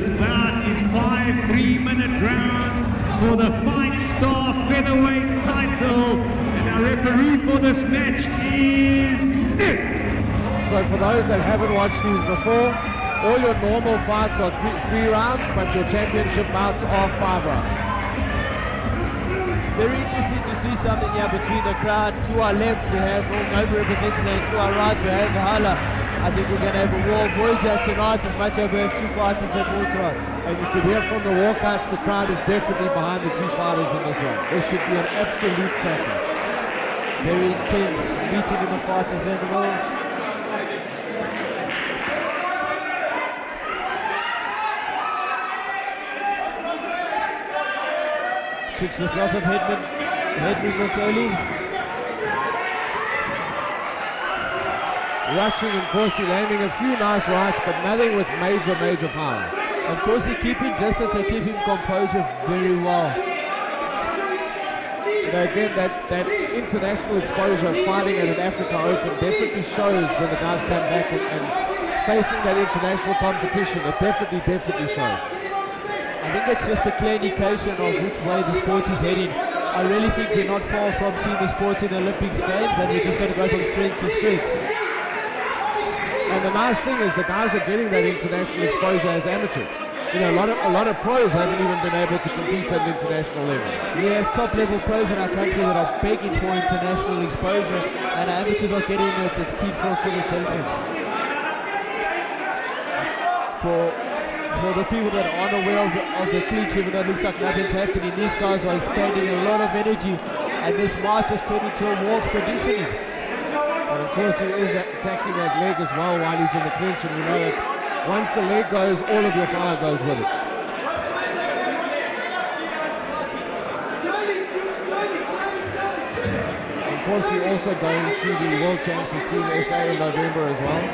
This bout is 5 3-minute rounds for the Fightstar Featherweight title. And our referee for this match is Nick. So for those that haven't watched these before, all your normal fights are three rounds, but your championship bouts are 5 rounds. Very interesting to see something here between the crowd. To our left we have Noble representing, and to our right we have Hala. I think we're going to have a war of words here tonight, as much as we have 2 fighters at war tonight. And you could hear from the walkouts, the crowd is definitely behind the 2 fighters in this one. This should be an absolute cracker. Very intense meeting in the fighters and the world. Chicks with lots of head movement early. Rushing and Nkosi landing a few nice rights, but nothing with major power. And Nkosi keeping distance and keeping composure very well. You know, again, that international exposure of fighting at an Africa Open definitely shows when the guys come back and facing that international competition. It definitely shows. I think it's just a clear indication of which way the sport is heading. I really think we're not far from seeing the sport in the Olympics Games, and we're just going to go from strength to strength. And the nice thing is the guys are getting that international exposure as amateurs. You know, a lot of pros haven't even been able to compete at international level. We have top level pros in our country that are begging for international exposure, and our amateurs are getting it. It's key for development. For the people that aren't aware of the clinch, even though it looks like nothing's happening, these guys are expanding a lot of energy, and this might just turn into a war of conditioning. And of course he is attacking that leg as well while he's in the clinch, and we know that once the leg goes, all of your power goes with it. And of course you're also going to the World Championships Team SA in November as well.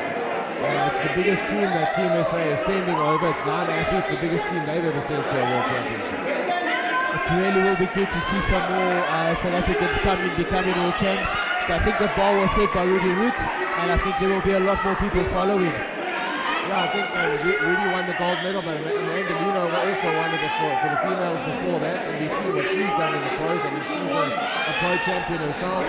It's the biggest team that Team SA is sending over. It's 9 athletes, the biggest team they've ever sent to a World Championship. It really will be good to see some more South Africans becoming World Champs. I think the bar was set by Rudy Roots, and I think there will be a lot more people following. Yeah, I think Rudy won the gold medal, but Amanda Lino also won it for the females before that, and we've seen what she's done in the pros. I mean, she's a pro champion herself.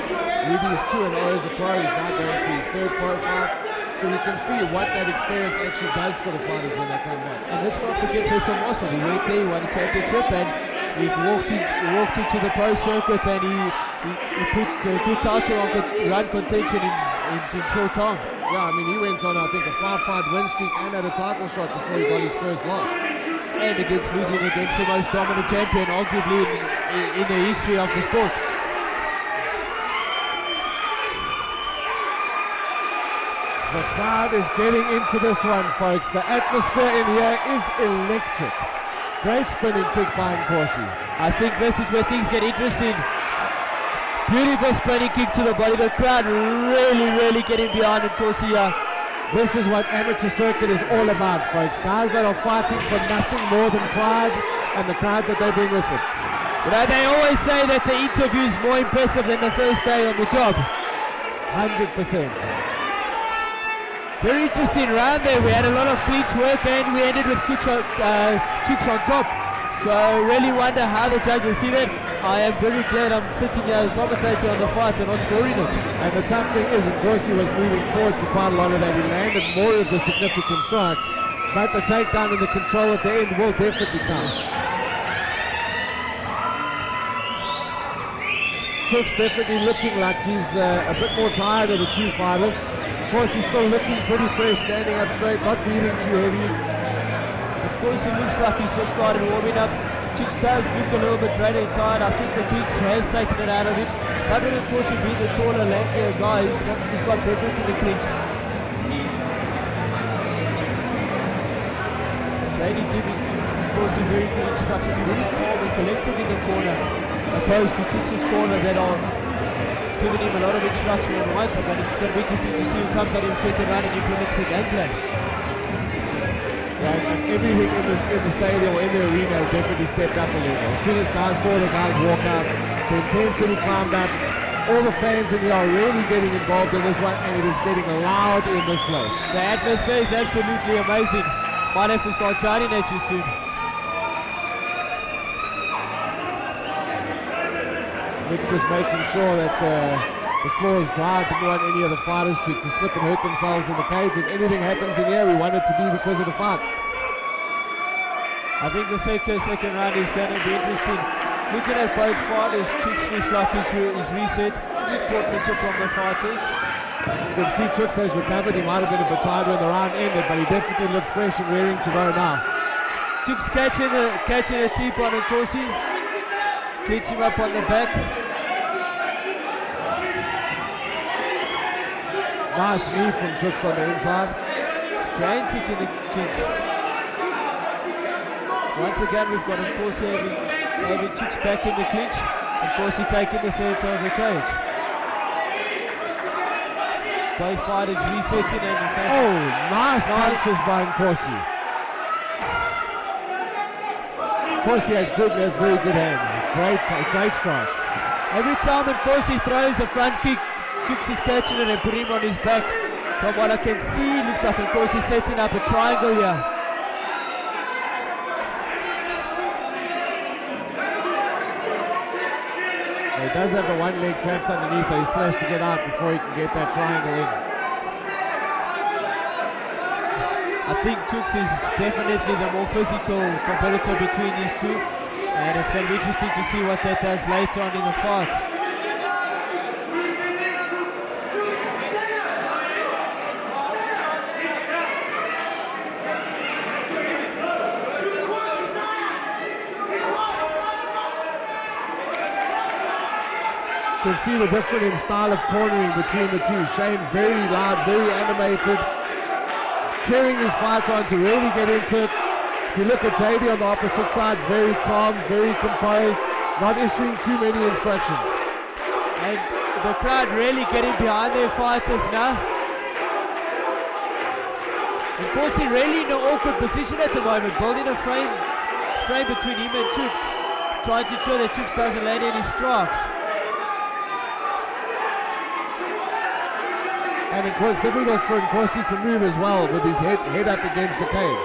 Rudy is 2-0 as a pro. He's now going for his 3rd pro fight. So you can see what that experience actually does for the fighters when they come back. And let's not forget Faisal Mossa. He went there, he won a championship, and he walked into the pro circuit, and he put a good title on run contention in short time. Yeah, I mean, he went on, I think, a 5-fight win streak and had a title shot before he got his first loss. And losing against the most dominant champion, arguably in the history of the sport. The crowd is getting into this one, folks. The atmosphere in here is electric. Great spinning kick by Nkosi. I think this is where things get interesting. Beautiful spinning kick to the body. The crowd really getting behind Nkosi here. This is what amateur circuit is all about, folks. Guys that are fighting for nothing more than pride and the crowd that they bring with them. You know, they always say that the interview is more impressive than the first day on the job. 100%. Very interesting round there. We had a lot of clinch work, and we ended with kicks on top. So I really wonder how the judge will see that. I am very glad I'm sitting here as a commentator on the fight and not scoring it. And the tough thing is, Nkosi was moving forward for quite a lot of that. He landed more of the significant strikes, but the takedown and the control at the end will definitely count. Chook's definitely looking like he's a bit more tired of the 2 fighters. Of course, he's still looking pretty fresh, standing up straight, not breathing too heavy. Of course, it looks like he's just started warming up. Chicks does look a little bit drained and tired. I think the clinch has taken it out of him. But of course, being the taller, lankier guy, he's got preference in the clinch. Janie giving, of course, very good instructions, really calm and collective in the corner, opposed to Chicks' corner that are giving him a lot of instruction on one side. But it's going to be interesting to see who comes out in the second round and implements the game plan. And everything in the stadium or in the arena has definitely stepped up a little. As soon as guys saw the guys walk out, the intensity climbed up. All the fans in here are really getting involved in this one, and it is getting loud in this place. The atmosphere is absolutely amazing. Might have to start shouting at you soon. Nick just making sure that the floor is dry. Didn't want any of the fighters to slip and hurt themselves in the cage. If anything happens in here, we want it to be because of the fight. I think the second round is going to be interesting. Looking at both fighters, Chooks looks like he's reset. Good partnership from the fighters. You can see Chooks has recovered. He might have been a bit tired when the round ended, but he definitely looks fresh and raring to go now. Chooks catching a teep on Nkosi. Gets him up on the back. Nice knee from Chooks on the inside. Frantic in the kick. Once again, we've got Nkosi having Chooks back in the clinch. Nkosi taking the center of the cage. Both fighters resetting and the same. Oh, nice punches by Nkosi. Nkosi has very good hands. Great strikes. Every time Nkosi throws a front kick, Chooks is catching it and putting him on his back. From what I can see, looks like Nkosi setting up a triangle here. He does have the one leg trapped underneath, but he still has to get out before he can get that triangle in. I think Chooks is definitely the more physical competitor between these two, and it's going to be interesting to see what that does later on in the fight. You can see the difference in style of cornering between the two. Shane very loud, very animated, cheering his fight on to really get into it. If you look at JD on the opposite side, very calm, very composed, not issuing too many instructions. And the crowd really getting behind their fighters now. Nkosi really in an awkward position at the moment, building a frame between him and Chooks, trying to ensure that Chooks doesn't land any strikes. And it was difficult for Nkosi to move as well with his head up against the cage.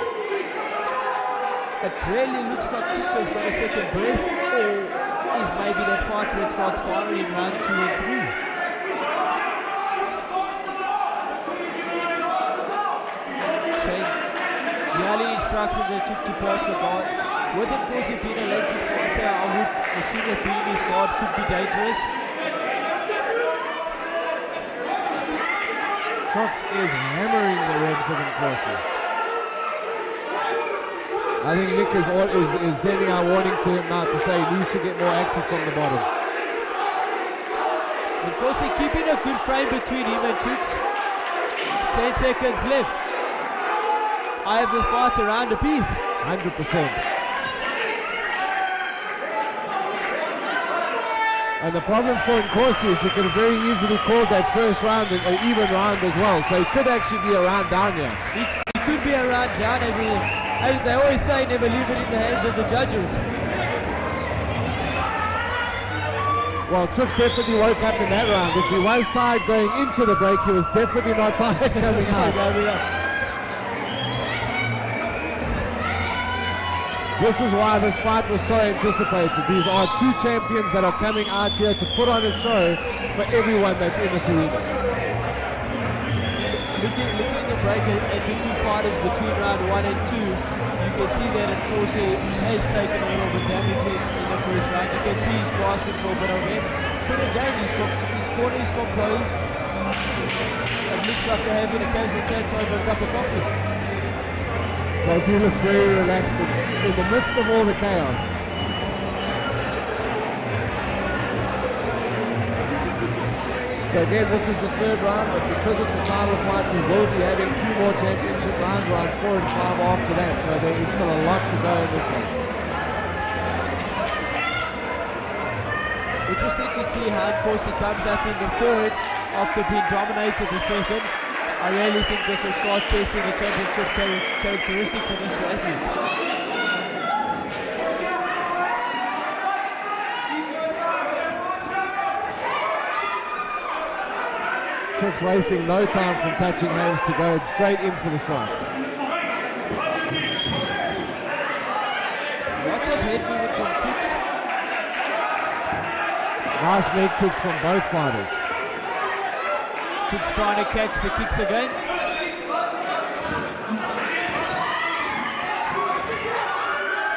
It really looks like Chooks has got a second breath, or is maybe that fighter that starts firing in round 2 and 3. Shane yelling instructions that Chooks to pass the guard. With Nkosi being a lengthy fighter, I would assume that being his guard could be dangerous. Chooks is hammering the ribs of Nkosi. I think Nick is sending our warning to him now to say he needs to get more active from the bottom. Nkosi keeping a good frame between him and Chooks. 10 seconds left. I have this fight around a piece. 100%. And the problem for Nkosi is you could have very easily called that first round an even round as well. So he could actually be a round down here. He could be a round down, as they always say, never leave it in the hands of the judges. Well, Chooks definitely woke up in that round. If he was tired going into the break, he was definitely not tired coming out. This is why this fight was so anticipated. These are two champions that are coming out here to put on a show for everyone that's in this arena. Looking at the break at the two fighters between round 1 and 2, you can see that Nkosi has taken a little bit damage in the first round. You can see he's grasping for a bit of it. But again, his corner is composed. It looks like they're having a casual chat over a cup of coffee. They do look very relaxed in the midst of all the chaos. So again, this is the third round, but because it's a title fight, we will be having 2 more championship rounds, round 4 and 5 after that. So there is still a lot to go in this one. Interesting to see how Nkosi comes out in the third after being dominated the second. I really think this will start testing the championship characteristics of these two athletes. Chooks wasting no time from touching hands to go straight in for the strikes. Nice leg kicks from both fighters. Chooks trying to catch the kicks again.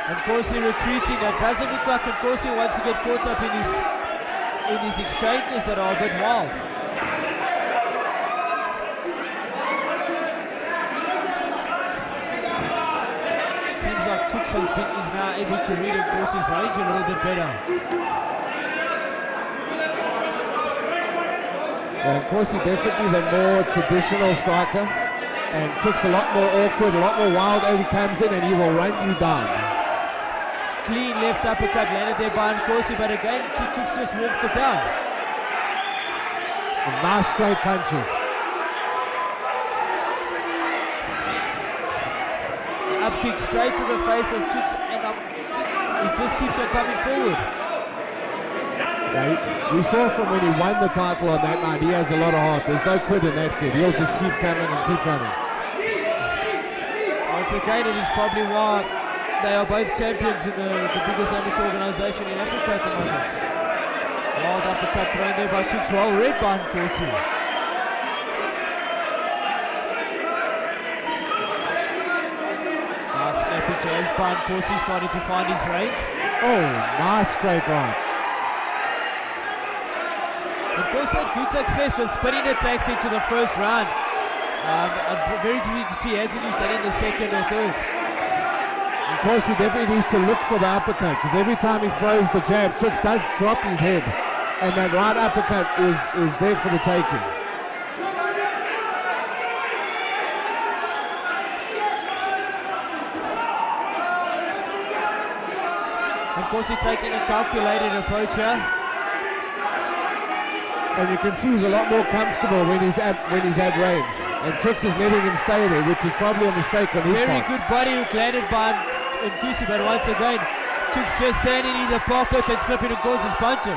Nkosi retreating. That doesn't look like Nkosi wants to get caught up in his exchanges that are a bit wild. It seems like Chooks is now able to read Nkosi's range a little bit better. Nkosi definitely the more traditional striker, and Chooks a lot more awkward, a lot more wild as he comes in, and he will run you down. Clean left uppercut landed there by Nkosi, but again Chooks just walked it down. And nice straight punches. Up kick straight to the face of Chooks, and he just keeps on coming forward. Yeah, we saw from when he won the title on that night, he has a lot of heart. There's no quit in that kid. He'll just keep coming and keep coming. Once again, it is probably why they are both champions in the biggest amateur organisation in Africa at the moment. Wild uppercut thrown there by Chooks, well read by Nkosi. Nice snappy jabs by Nkosi, starting to find his range. Oh, nice straight right. Nkosi had good success with spinning attacks into the first round. Very easy to see, hasn't he, that in the second or third. Nkosi definitely needs to look for the uppercut, because every time he throws the jab, Chooks does drop his head, and that right uppercut is there for the taking. Nkosi taking a calculated approach here. And you can see he's a lot more comfortable when he's at range. And Chooks is letting him stay there, which is probably a mistake on his part. Very good body hook landed by Nkosi, but once again, Chooks just standing in the pocket and slipping Nkosi's punches.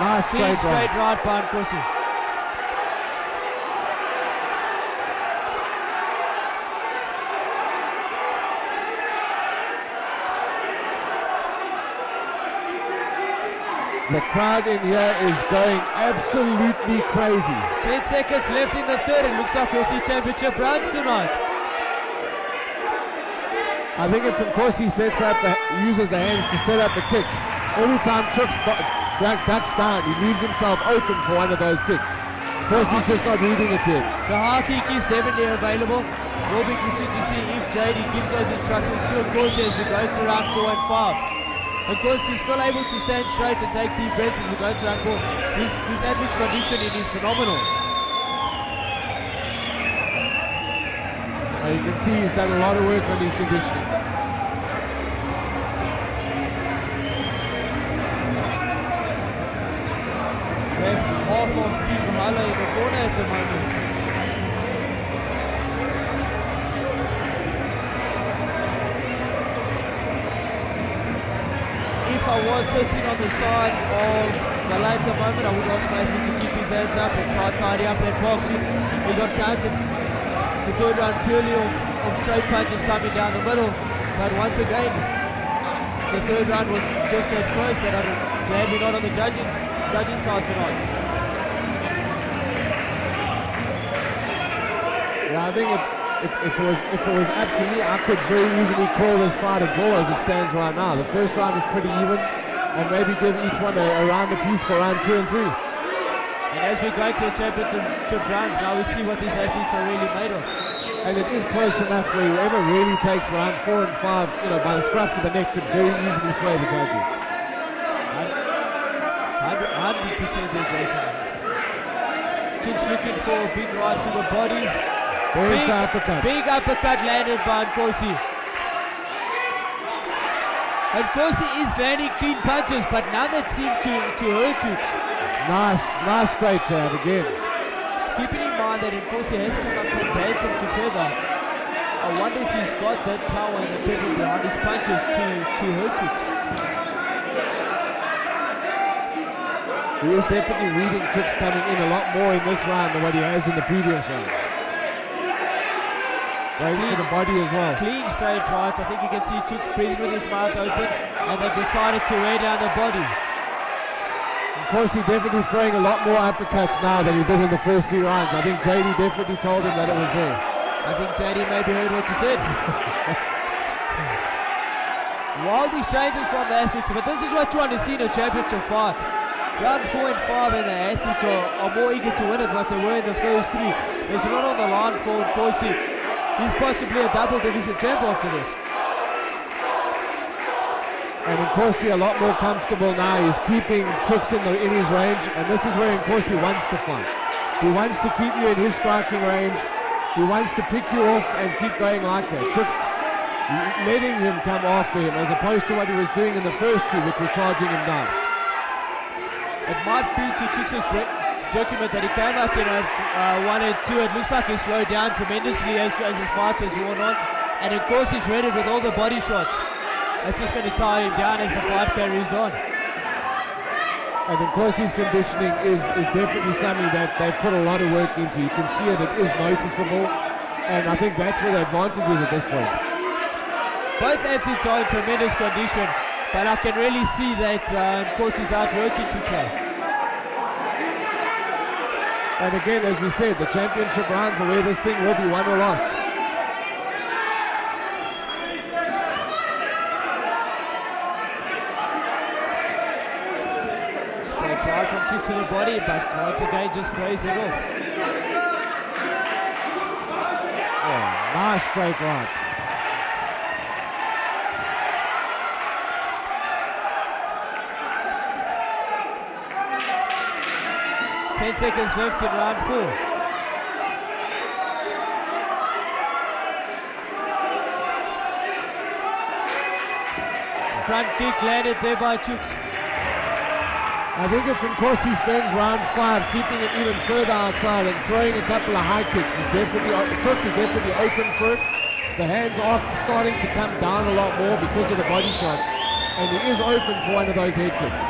Nice straight right by Nkosi. The crowd in here is going absolutely crazy. 10 seconds left in the third. It looks like we'll see championship rounds tonight. I think if Nkosi uses the hands to set up a kick, every time Chooks ducks down, he leaves himself open for one of those kicks. Nkosi's just not reading it yet. The high kick is definitely available. We'll be interested to see if JD gives those instructions to Nkosi as we go to round 4 and 5. Of course, he's still able to stand straight and take deep breaths as we go to round 4. This athlete's conditioning is phenomenal. You can see he's done a lot of work on his conditioning. We have half of Team Hala in the corner at the moment. If I was sitting on the side of the lane at the moment, I would ask my athlete to keep his hands up and try to tidy up that boxing. He got counted the third round purely of straight punches coming down the middle. But once again, the third round was just that close that I'm glad we're not on the judging side tonight. Yeah, I think if it was up to me, I could very easily call this fight a draw as it stands right now. The first round is pretty even, and maybe give each one a round apiece for round 2 and 3. And as we go to the championship rounds, now we see what these athletes are really made of. And it is close enough where whoever really takes round 4 and 5, by the scruff of the neck, could very easily sway the judges. 100% there, Jason. Chooks looking for a big right to the body. There's the uppercut. Big uppercut landed by Nkosi. Nkosi is landing clean punches, but none that seem to hurt Chooks. Nice straight jab again. Keeping in mind that Nkosi has come up from bantam to feather, I wonder if he's got that power and the pivot behind his punches to hurt Chooks. He is definitely reading Chooks coming in a lot more in this round than what he has in the previous round. Going for the body as well. Clean straight rights. I think you can see Chooks breathing with his mouth open, and they decided to wear down the body. Nkosi definitely throwing a lot more uppercuts now than he did in the first 3 rounds. I think JD definitely told him that it was there. I think JD maybe heard what you said. Wild exchanges from the athletes, but this is what you want to see in a championship fight. Round 4 and 5 and the athletes are more eager to win it than they were in the first 3. There's a lot on the line for Nkosi. He's possibly a double division champ after this. And Nkosi a lot more comfortable now. He's keeping Chooks in his range, and this is where Nkosi wants to fight. He wants to keep you in his striking range. He wants to pick you off and keep going like that. Chooks letting him come after him as opposed to what he was doing in the first 2, which was charging him down. It might be to Chooks' document that he came out in 1 and 2. It looks like he slowed down tremendously as his fight has worn on, and of course he's ready with all the body shots. It's just going to tie him down as the fight carries on. And of course his conditioning is definitely something that they've put a lot of work into. You can see it is noticeable, and I think that's where the advantage is at this point. Both athletes are in tremendous condition, but I can really see that Nkosi is outworking Chukwuma. And again, as we said, the championship rounds are where this thing will be won or lost. Straight right from Chooks to the body, but once again just grazed it off. Oh, nice straight right. Ten seconds left in round 4. Front kick landed there by Chooks. I think if Nkosi spends round 5 keeping it even further outside and throwing a couple of high kicks, Chooks is definitely open for it. The hands are starting to come down a lot more because of the body shots, and he is open for one of those head kicks.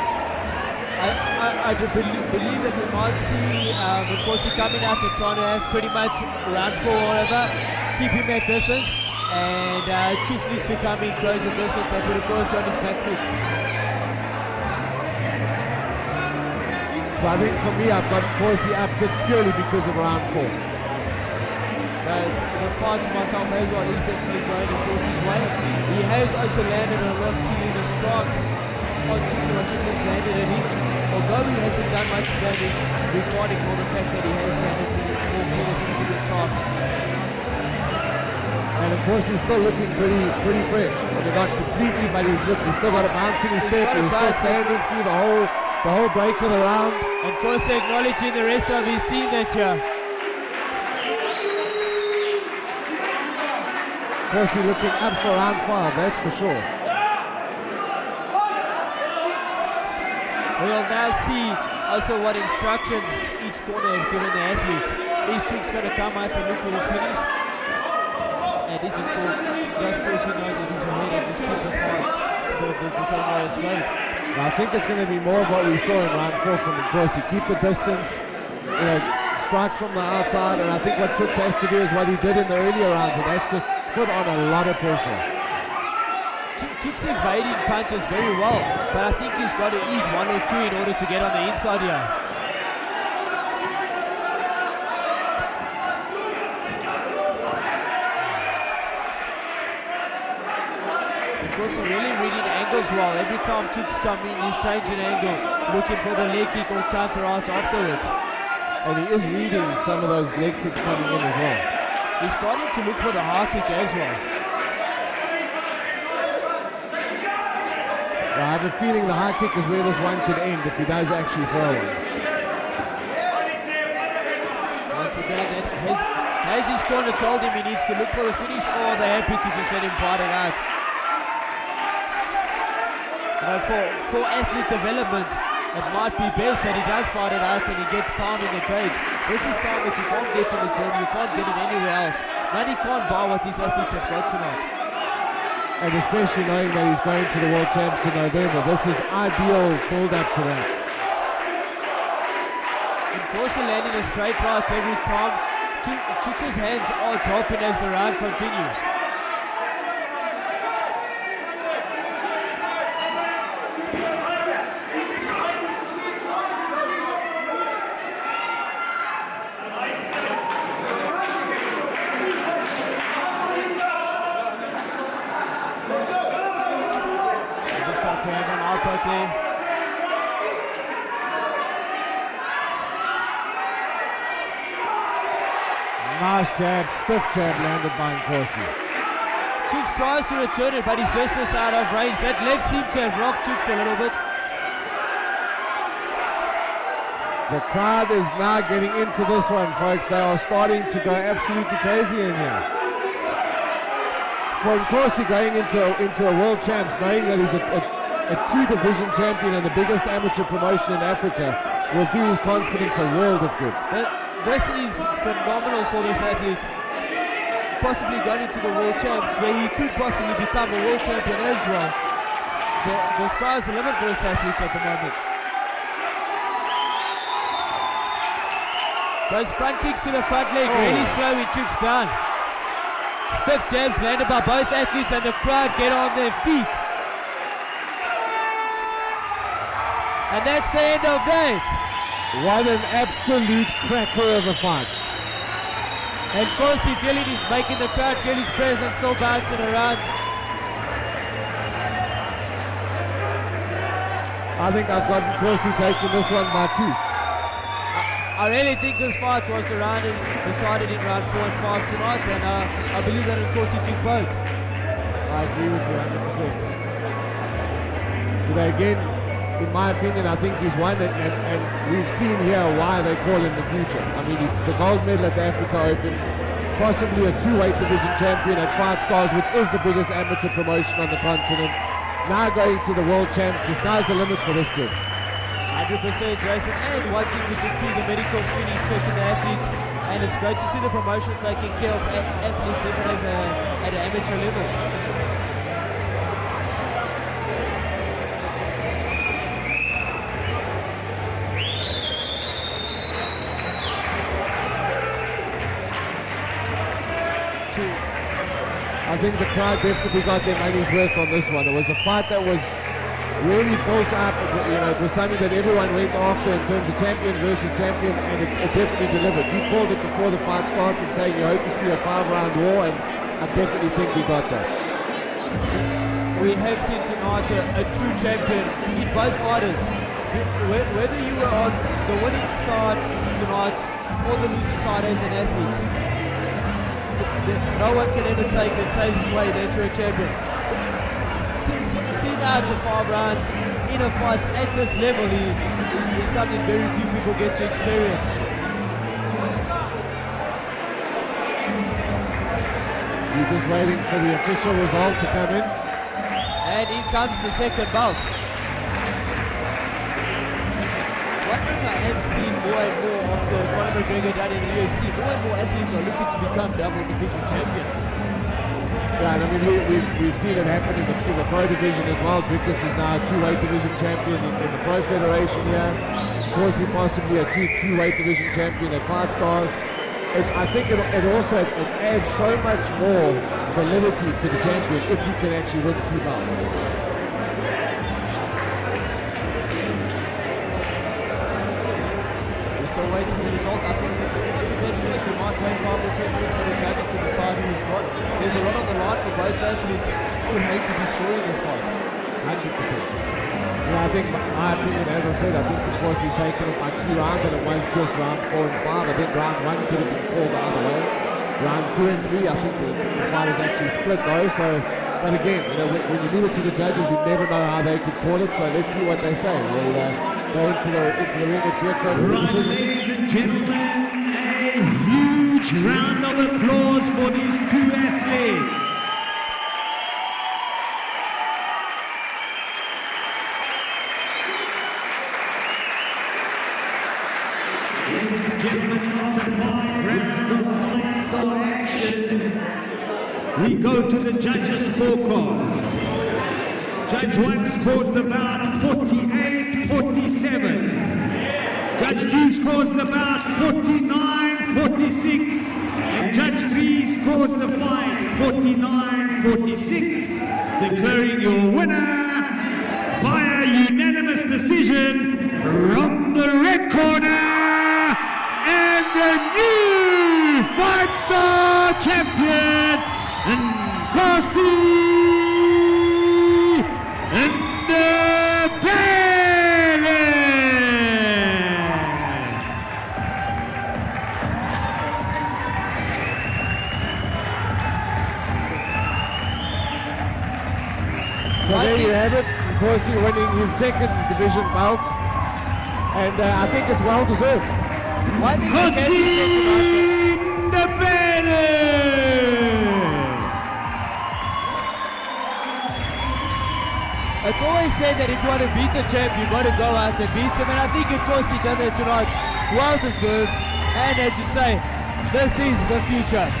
I believe that we might see Nkosi coming out and trying to have pretty much round 4 or whatever, keep him at distance, and Chooks needs to come in, close the distance, and put Nkosi on his back foot. So I think for me, I've got Nkosi up just purely because of round 4. The fight to myself as well is definitely going Nkosi's way. He has also landed a lot of the strikes on Chooks, and Chooks has landed at him. Although he hasn't done much damage, we can't ignore the fact that he has landed more clear significant shots. And of course he's still looking pretty fresh. I mean, not completely, but he's still got a bounce in his step. He's still standing through the whole break of the round. And of course acknowledging the rest of his team that year. Of course he's looking up for round 5, that's for sure. We'll now see also what instructions each corner have given the athletes. Is Chooks going to come out and look for the finish? And is of course, does Nkosi know that he's ahead and just keep the fight the same way it's going? I think it's going to be more of what we saw in round 4 from Nkosi. Keep the distance, strike from the outside, and I think what Chooks has to do is what he did in the earlier rounds, and that's just put on a lot of pressure. Chooks evading punches very well, but I think he's got to eat 1 or 2 in order to get on the inside here. Of course, he's really reading angles well. Every time Chooks come in, he's changing angle, looking for the leg kick or counter out afterwards. And he is reading some of those leg kicks coming in as well. He's starting to look for the high kick as well. I have a feeling the high kick is where this one could end if he does actually throw it. Once again, has his corner told him he needs to look for the finish, or are they happy to just let him fight it out? For athlete development, it might be best that he does fight it out and he gets time in the cage. This is time that you can't get in the gym, you can't get it anywhere else. Money can't buy what these athletes have got tonight. And especially knowing that he's going to the World Champs in November, this is ideal build-up to that. Nkosi landing a straight right every time Chicks' hands are dropping as the round continues. Looks like we have an outbreak there. Nice jab, stiff jab landed by Nkosi. Chooks tries to return it, but he's just out of range. That left seems to have rocked Chooks a little bit. The crowd is now getting into this one, folks. They are starting to go absolutely crazy in here. For Nkosi going into a world champs, knowing that he's a two-division champion and the biggest amateur promotion in Africa, will do his confidence a world of good. This is phenomenal for this athlete. Possibly going into the world champs, where he could possibly become a world champion as well. The sky's the limit for this athlete at the moment. Those front kicks to the front leg, really slow, he Chooks down. Stiff jabs landed by both athletes and the crowd get on their feet. And that's the end of that. What an absolute cracker of a fight. And Nkosi feeling he's making the crowd feel his presence, still bouncing around. I think I've got Nkosi taking this one by 2. I really think this fight was decided in round 4 and 5 tonight, and I believe that Nkosi took both. I agree with you 100%. But again, in my opinion, I think he's won it, and we've seen here why they call him the future. I mean, the gold medal at the Africa Open, possibly a 2-weight division champion at Fightstars, which is the biggest amateur promotion on the continent. Now going to the world champs, the sky's the limit for this kid. 100%, Jason. And one thing we just see the medical screening checking the athletes, and it's great to see the promotion taking care of athletes even at an amateur level. I think the crowd definitely got their money's worth on this one. It was a fight that was really built up. You know, it was something that everyone went after in terms of champion versus champion, and it definitely delivered. You called it before the fight started, saying you hope to see a 5-round war, and I definitely think we got that. We have seen tonight a true champion in both fighters. Whether you were on the winning side tonight or the losing side as an athlete, no one can ever take and say his way that you're a champion. Seen out the 5 rounds in a fight at this level is something very few people get to experience. You're just waiting for the official result to come in. And in comes the second bout. One thing I have seen more and more after Conor McGregor done in the UFC, more and more athletes are looking to become double division champions. Yeah, and I mean, we've seen it happen in the pro division as well. Victus is now a 2-weight division champion in the Pro Federation here. Nkosi possibly a 2-weight division champion at Fightstars. I think it also adds so much more validity to the champion if you can actually win 2 bouts. We're still waiting for the results. I think it's 5% we might wait 5 or 10 minutes for the judges to decide who is what. There's a lot on the line for both athletes who would hate to be scoring this fight. 100%. Yeah, I think, my opinion, as I said, I think because he's taken it by 2 rounds and it was just round 4 and 5. I think round 1 could have been called the other way. Round 2 and 3, I think the fight is actually split though. So, but again, you know, when you leave it to the judges, you never know how they could call it. So let's see what they say. We'll go into the ring with Pietro. Right, ladies and gentlemen, a huge round of applause for these 2 athletes. Ladies and gentlemen, after 5 rounds of Fightstar action, we go to the judges' scorecards. Judge 1 scored the bout 48-47. Judge 2 scores the bout 49-46. And Judge 3 scores the fight 49-46. Declaring your winner via unanimous decision from the red corner, and the new Fightstar champion, Nkosi Ndebele. So there you have it, Nkosi winning his second division belt, and I think it's well deserved. I think Nkosi Ndebele. It's always said that if you want to beat the champ, you've got to go out and beat him, and I think Nkosi done that tonight, well deserved, and as you say, this is the future.